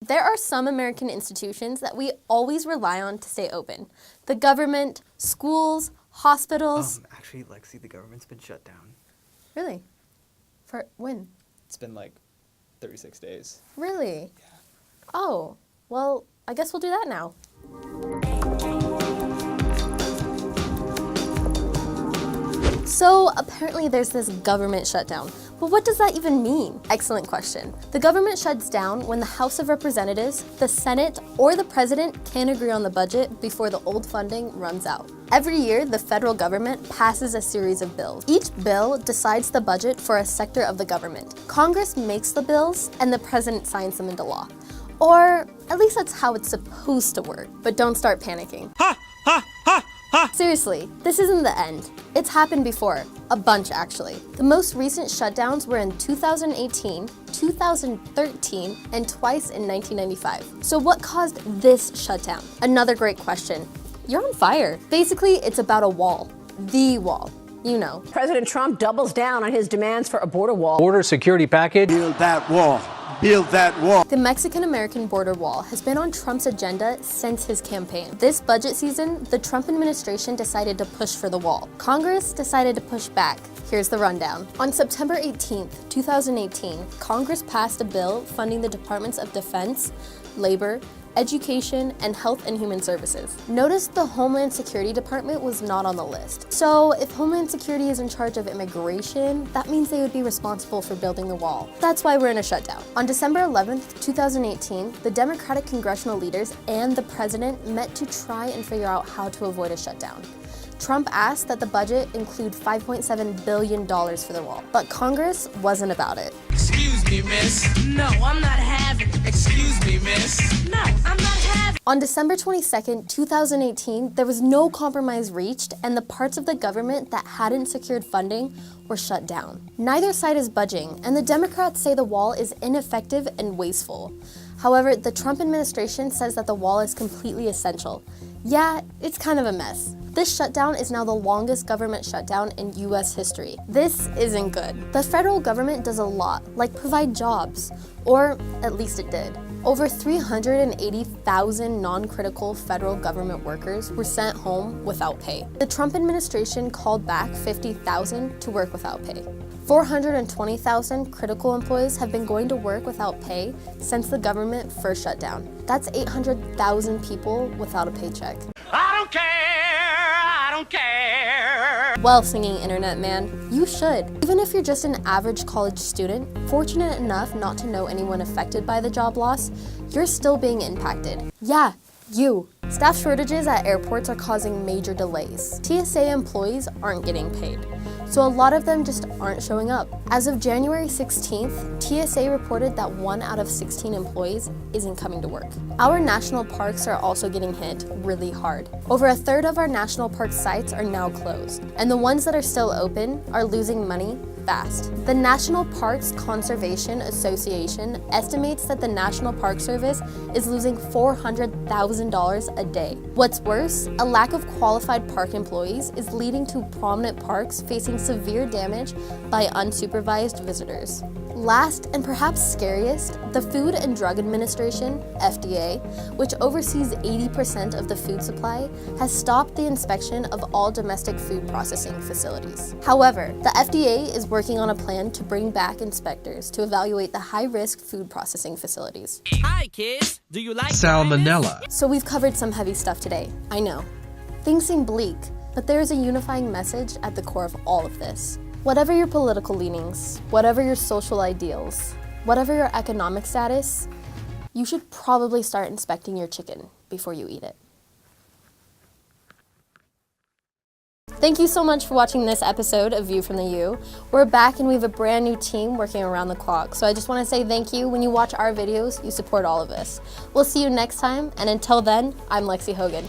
There are some American institutions that we always rely on to stay open. The government, schools, hospitals. Actually, Lexi, the government's been shut down. Really? For when? It's been like 36 days. Really? Yeah. Oh, well, I guess we'll do that now. So apparently there's this government shutdown. But what does that even mean? Excellent question. The government shuts down when the House of Representatives, the Senate, or the President can't agree on the budget before the old funding runs out. Every year, the federal government passes a series of bills. Each bill decides the budget for a sector of the government. Congress makes the bills, and the President signs them into law. Or at least that's how it's supposed to work. But don't start panicking. Ha! Ha! Ha! Seriously, this isn't the end. It's happened before, a bunch actually. The most recent shutdowns were in 2018, 2013, and twice in 1995. So what caused this shutdown? Another great question. You're on fire. Basically, it's about a wall. The wall. You know. President Trump doubles down on his demands for a border wall. Border security package. Build that wall. Build that wall. The Mexican-American border wall has been on Trump's agenda since his campaign. This budget season, the Trump administration decided to push for the wall. Congress decided to push back. Here's the rundown. On September 18th, 2018, Congress passed a bill funding the Departments of Defense, Labor, Education, and Health and Human Services. Notice the Homeland Security Department was not on the list. So if Homeland Security is in charge of immigration, that means they would be responsible for building the wall. That's why we're in a shutdown. On December 11th, 2018, the Democratic congressional leaders and the president met to try and figure out how to avoid a shutdown. Trump asked that the budget include $5.7 billion for the wall, but Congress wasn't about it. Excuse me, miss. No, I'm not having it. Excuse me, miss. No, I'm not having it. On December 22nd, 2018, there was no compromise reached, and the parts of the government that hadn't secured funding were shut down. Neither side is budging, and the Democrats say the wall is ineffective and wasteful. However, the Trump administration says that the wall is completely essential. Yeah, it's kind of a mess. This shutdown is now the longest government shutdown in US history. This isn't good. The federal government does a lot, like provide jobs, or at least it did. Over 380,000 non-critical federal government workers were sent home without pay. The Trump administration called back 50,000 to work without pay. 420,000 critical employees have been going to work without pay since the government first shut down. That's 800,000 people without a paycheck. I don't care. I don't care. Well, singing internet man, you should. Even if you're just an average college student, fortunate enough not to know anyone affected by the job loss, you're still being impacted. Yeah, you. Staff shortages at airports are causing major delays. TSA employees aren't getting paid, so a lot of them just aren't showing up. As of January 16th, TSA reported that 1 out of 16 employees isn't coming to work. Our national parks are also getting hit really hard. Over a third of our national park sites are now closed, and the ones that are still open are losing money fast. The National Parks Conservation Association estimates that the National Park Service is losing $400,000 a day. What's worse, a lack of qualified park employees is leading to prominent parks facing severe damage by unsupervised visitors. Last and perhaps scariest, the Food and Drug Administration, FDA, which oversees 80% of the food supply, has stopped the inspection of all domestic food processing facilities. However, the FDA is working on a plan to bring back inspectors to evaluate the high-risk food processing facilities. Hi, kids. Do you like Salmonella. So we've covered some heavy stuff today, I know. Things seem bleak, but there is a unifying message at the core of all of this. Whatever your political leanings, whatever your social ideals, whatever your economic status, you should probably start inspecting your chicken before you eat it. Thank you so much for watching this episode of View from the U. We're back and we have a brand new team working around the clock. So I just want to say thank you. When you watch our videos, you support all of us. We'll see you next time, and until then, I'm Lexi Hogan.